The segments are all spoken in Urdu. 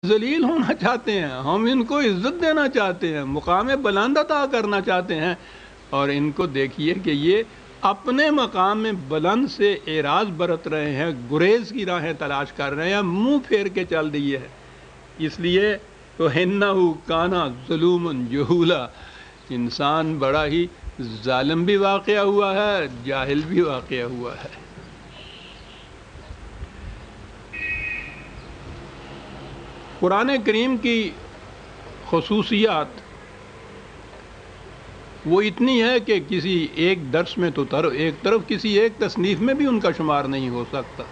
ذلیل ہونا چاہتے ہیں، ہم ان کو عزت دینا چاہتے ہیں، مقام بلند عطا کرنا چاہتے ہیں، اور ان کو دیکھیے کہ یہ اپنے مقام بلند سے اعراض برت رہے ہیں، گریز کی راہیں تلاش کر رہے ہیں، منہ پھیر کے چل دیے ہیں۔ اس لیے تو اِنَّهُ كَانَ ظُلُومًا جَهُولًا، انسان بڑا ہی ظالم بھی واقعہ ہوا ہے، جاہل بھی واقعہ ہوا ہے۔ قرآن کریم کی خصوصیات وہ اتنی ہے کہ کسی ایک درس میں تو ایک طرف کسی ایک تصنیف میں بھی ان کا شمار نہیں ہو سکتا۔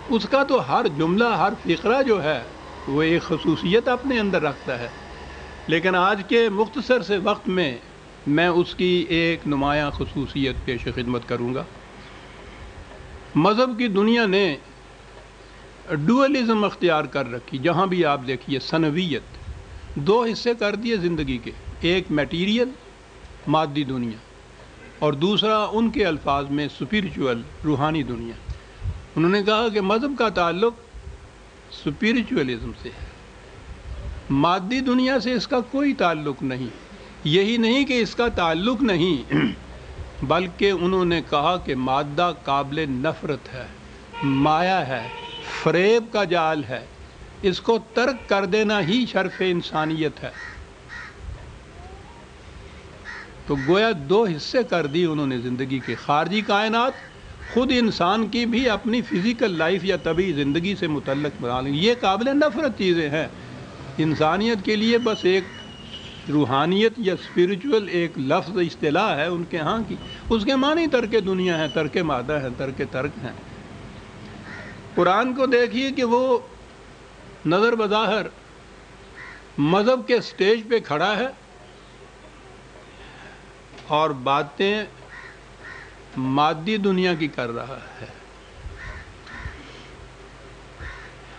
اس کا تو ہر جملہ، ہر فقرہ جو ہے وہ ایک خصوصیت اپنے اندر رکھتا ہے، لیکن آج کے مختصر سے وقت میں میں اس کی ایک نمایاں خصوصیت پیش خدمت کروں گا۔ مذہب کی دنیا نے ڈوئلزم اختیار کر رکھی، جہاں بھی آپ دیکھیے ثنویت، دو حصے کر دیے زندگی کے، ایک میٹیریل مادی دنیا اور دوسرا ان کے الفاظ میں سپیریچول روحانی دنیا۔ انہوں نے کہا کہ مذہب کا تعلق سپیریچولزم سے ہے، مادی دنیا سے اس کا کوئی تعلق نہیں۔ یہی نہیں کہ اس کا تعلق نہیں، بلکہ انہوں نے کہا کہ مادہ قابل نفرت ہے، مایا ہے، فریب کا جال ہے، اس کو ترک کر دینا ہی شرف انسانیت ہے۔ تو گویا دو حصے کر دی انہوں نے زندگی کے، خارجی کائنات، خود انسان کی بھی اپنی فزیکل لائف یا طبعی زندگی سے متعلق بنا لیں، یہ قابل نفرت چیزیں ہیں۔ انسانیت کے لیے بس ایک روحانیت یا اسپریچول ایک لفظ اصطلاح ہے ان کے ہاں کی، اس کے معنی ترک دنیا ہے، ترک مادہ ہے، ترک ہیں۔ قرآن کو دیکھیے کہ وہ نظر بظاہر مذہب کے سٹیج پہ کھڑا ہے اور باتیں مادی دنیا کی کر رہا ہے،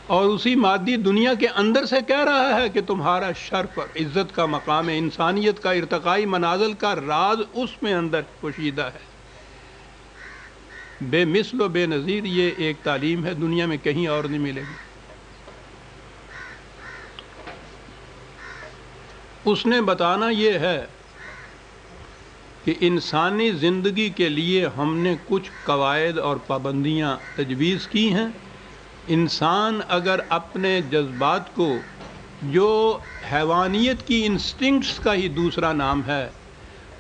اور اسی مادی دنیا کے اندر سے کہہ رہا ہے کہ تمہارا شرف اور عزت کا مقام، انسانیت کا ارتقائی منازل کا راز اس میں اندر پوشیدہ ہے۔ بے مثل و بے نظیر یہ ایک تعلیم ہے، دنیا میں کہیں اور نہیں ملے گی۔ اس نے بتانا یہ ہے کہ انسانی زندگی کے لیے ہم نے کچھ قواعد اور پابندیاں تجویز کی ہیں۔ انسان اگر اپنے جذبات کو، جو حیوانیت کی انسٹنکٹس کا ہی دوسرا نام ہے،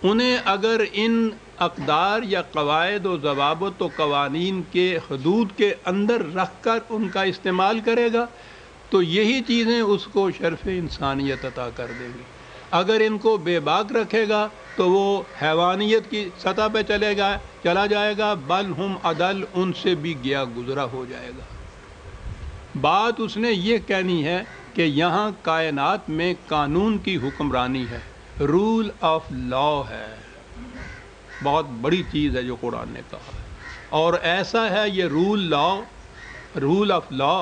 انہیں اگر ان اقدار یا قواعد و ضوابط و قوانین کے حدود کے اندر رکھ کر ان کا استعمال کرے گا تو یہی چیزیں اس کو شرف انسانیت عطا کر دیں گی۔ اگر ان کو بے باک رکھے گا تو وہ حیوانیت کی سطح پہ چلا جائے گا، بل ہم عدل، ان سے بھی گیا گزرا ہو جائے گا۔ بات اس نے یہ کہنی ہے کہ یہاں کائنات میں قانون کی حکمرانی ہے، رول آف لا ہے، بہت بڑی چیز ہے جو قرآن نے کہا ہے، اور ایسا ہے یہ رول آف لا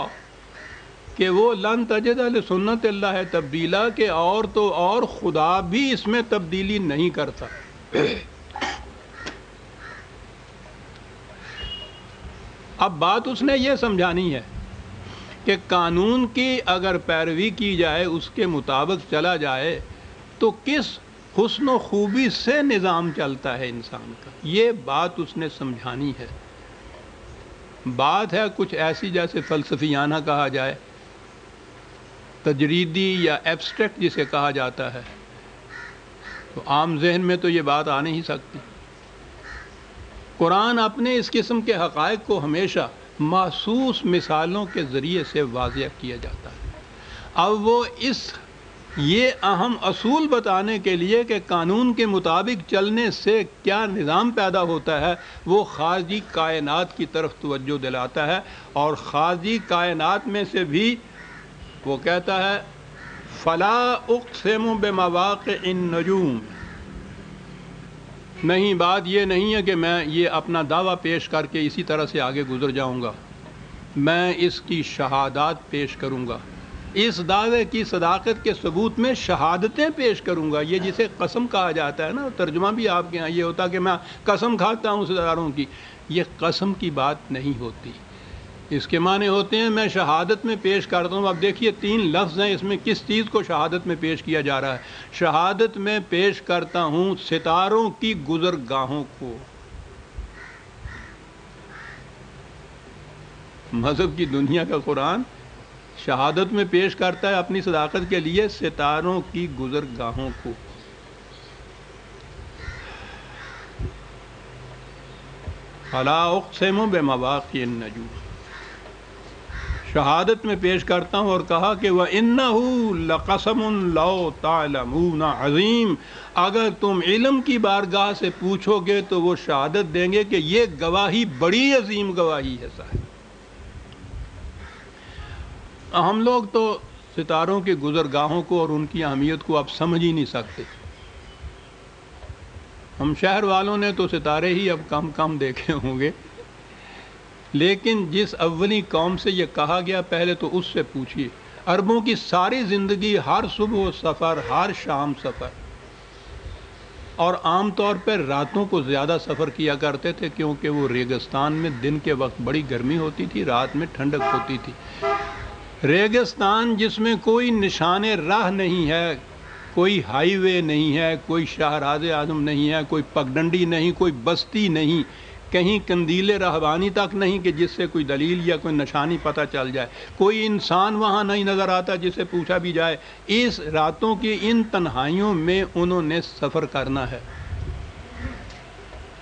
کہ وہ لن تجد لسنت اللہ تبدیلا، کہ اور تو اور خدا بھی اس میں تبدیلی نہیں کرتا۔ اب بات اس نے یہ سمجھانی ہے کہ قانون کی اگر پیروی کی جائے، اس کے مطابق چلا جائے تو کس حسن و خوبی سے نظام چلتا ہے انسان کا، یہ بات اس نے سمجھانی ہے۔ بات ہے کچھ ایسی جیسے فلسفیانہ کہا جائے، تجریدی یا ایبسٹریکٹ جسے کہا جاتا ہے، تو عام ذہن میں تو یہ بات آ نہیں سکتی۔ قرآن اپنے اس قسم کے حقائق کو ہمیشہ محسوس مثالوں کے ذریعے سے واضح کیا جاتا ہے۔ اب وہ یہ اہم اصول بتانے کے لیے کہ قانون کے مطابق چلنے سے کیا نظام پیدا ہوتا ہے، وہ خارجی کائنات کی طرف توجہ دلاتا ہے، اور خارجی کائنات میں سے بھی وہ کہتا ہے فَلَا أُقْسِمُ بِمَوَاقِعِ النُّجُومِ۔ نہیں، بات یہ نہیں ہے کہ میں یہ اپنا دعویٰ پیش کر کے اسی طرح سے آگے گزر جاؤں گا، میں اس کی شہادات پیش کروں گا، اس دعوے کی صداقت کے ثبوت میں شہادتیں پیش کروں گا۔ یہ جسے قسم کہا جاتا ہے نا، ترجمہ بھی آپ کے ہاں یہ ہوتا کہ میں قسم کھاتا ہوں ستاروں کی، یہ قسم کی بات نہیں ہوتی، اس کے معنی ہوتے ہیں میں شہادت میں پیش کرتا ہوں. اب دیکھیے 3 لفظ ہیں، اس میں کس چیز کو شہادت میں پیش کیا جا رہا ہے؟ شہادت میں پیش کرتا ہوں ستاروں کی گزرگاہوں کو. مذہب کی دنیا کا قرآن شہادت میں پیش کرتا ہے اپنی صداقت کے لیے ستاروں کی گزرگاہوں کو. فَلَا أُقْسِمُ بِمَوَاقِعِ النُّجُومِ، شہادت میں پیش کرتا ہوں. اور کہا کہ وَإِنَّهُ لَقَسَمٌ لَوْ تَعْلَمُونَ عَظِيمٌ، اگر تم علم کی بارگاہ سے پوچھو گے تو وہ شہادت دیں گے کہ یہ گواہی بڑی عظیم گواہی ہے صاحب. ہم لوگ تو ستاروں کے گزرگاہوں کو اور ان کی اہمیت کو اب سمجھ ہی نہیں سکتے. ہم شہر والوں نے تو ستارے ہی اب کم کم دیکھے ہوں گے، لیکن جس اولی قوم سے یہ کہا گیا پہلے تو اس سے پوچھیے. عربوں کی ساری زندگی ہر صبح سفر، ہر شام سفر، اور عام طور پر راتوں کو زیادہ سفر کیا کرتے تھے کیونکہ وہ ریگستان میں دن کے وقت بڑی گرمی ہوتی تھی، رات میں ٹھنڈک ہوتی تھی. ریگستان جس میں کوئی نشان راہ نہیں ہے، کوئی ہائی وے نہیں ہے، کوئی شاہراز اعظم نہیں ہے، کوئی پگڈنڈی نہیں، کوئی بستی نہیں، کہیں قندیل رہبانی تک نہیں کہ جس سے کوئی دلیل یا کوئی نشانی پتہ چل جائے، کوئی انسان وہاں نہیں نظر آتا جسے پوچھا بھی جائے. اس راتوں کی ان تنہائیوں میں انہوں نے سفر کرنا ہے.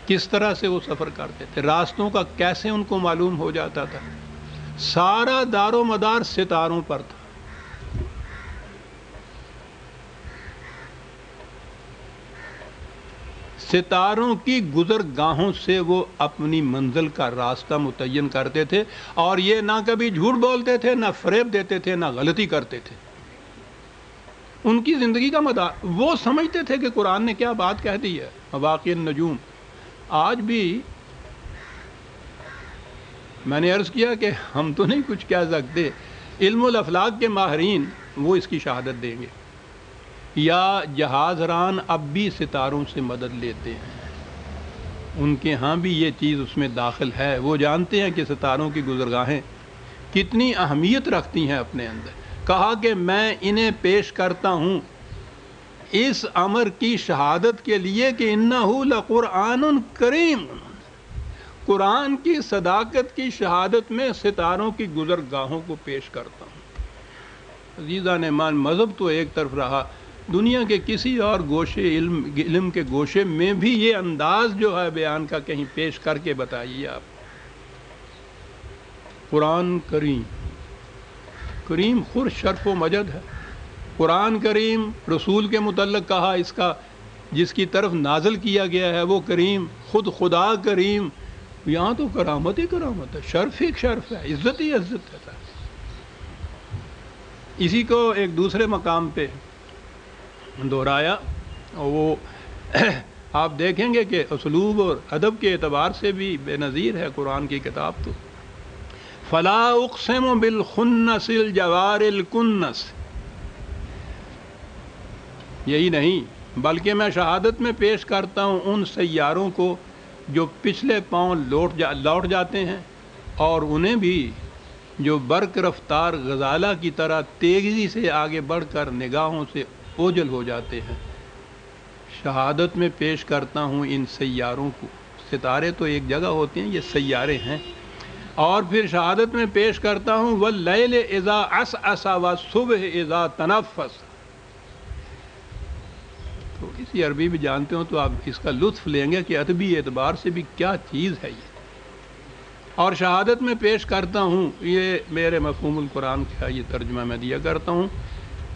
کس طرح سے وہ سفر کرتے تھے؟ راستوں کا کیسے ان کو معلوم ہو جاتا تھا؟ سارا دار و مدار ستاروں پر تھا. ستاروں کی گزرگاہوں سے وہ اپنی منزل کا راستہ متعین کرتے تھے، اور یہ نہ کبھی جھوٹ بولتے تھے، نہ فریب دیتے تھے، نہ غلطی کرتے تھے. ان کی زندگی کا مدار وہ سمجھتے تھے کہ قرآن نے کیا بات کہہ دی ہے. مواقع النجوم آج بھی میں نے عرض کیا کہ ہم تو نہیں کچھ کہہ سکتے، علم الافلاک کے ماہرین وہ اس کی شہادت دیں گے. یا جہاز ران اب بھی ستاروں سے مدد لیتے ہیں، ان کے ہاں بھی یہ چیز اس میں داخل ہے. وہ جانتے ہیں کہ ستاروں کی گزرگاہیں کتنی اہمیت رکھتی ہیں اپنے اندر. کہا کہ میں انہیں پیش کرتا ہوں اس امر کی شہادت کے لیے کہ انہ لقرآن کریم، قرآن کی صداقت کی شہادت میں ستاروں کی گزرگاہوں کو پیش کرتا ہوں. عزیزان ایمان، مذہب تو ایک طرف رہا، دنیا کے کسی اور گوشے علم کے گوشے میں بھی یہ انداز جو ہے بیان کا کہیں پیش کر کے بتائیے آپ. قرآن کریم، کریم خود شرف و مجد ہے. قرآن کریم رسول کے متعلق کہا اس کا جس کی طرف نازل کیا گیا ہے وہ کریم، خود خدا کریم. یہاں تو کرامت ہی کرامت ہے، شرف ہی شرف ہے، عزت ہی عزت ہے. اسی کو ایک دوسرے مقام پہ دہرایا، وہ آپ دیکھیں گے کہ اسلوب اور ادب کے اعتبار سے بھی بے نظیر ہے قرآن کی کتاب. تو فلا اقسم بالخنس الجوار الکنس، یہی نہیں بلکہ میں شہادت میں پیش کرتا ہوں ان سیاروں کو جو پچھلے پاؤں لوٹ جاتے ہیں، اور انہیں بھی جو برق رفتار غزالہ کی طرح تیزی سے آگے بڑھ کر نگاہوں سے اوجھل ہو جاتے ہیں. شہادت میں پیش کرتا ہوں ان سیاروں کو. ستارے تو ایک جگہ ہوتے ہیں، یہ سیارے ہیں. اور پھر شہادت میں پیش کرتا ہوں واللیل اذا عسعس والصبح اذا تنفس. تو اسی عربی بھی جانتے ہو تو آپ اس کا لطف لیں گے کہ ادبی اعتبار سے بھی کیا چیز ہے یہ. اور شہادت میں پیش کرتا ہوں، یہ میرے مفہوم القرآن کا یہ ترجمہ میں دیا کرتا ہوں.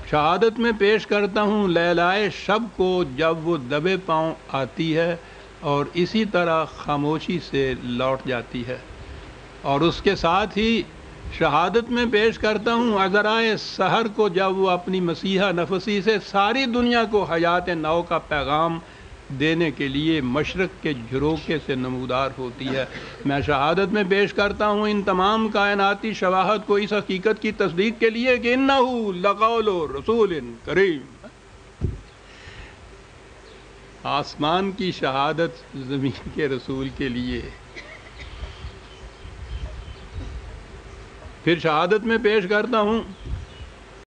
شہادت میں پیش کرتا ہوں لیلائے شب کو جب وہ دبے پاؤں آتی ہے اور اسی طرح خاموشی سے لوٹ جاتی ہے. اور اس کے ساتھ ہی شہادت میں پیش کرتا ہوں عذرائے سحر کو جب وہ اپنی مسیحا نفسی سے ساری دنیا کو حیات نو کا پیغام دینے کے لیے مشرق کے جھروکے سے نمودار ہوتی ہے. میں شہادت میں پیش کرتا ہوں ان تمام کائناتی شواہد کو اس حقیقت کی تصدیق کے لیے کہ انہ لقول رسول کریم. آسمان کی شہادت زمین کے رسول کے لیے، پھر شہادت میں پیش کرتا ہوں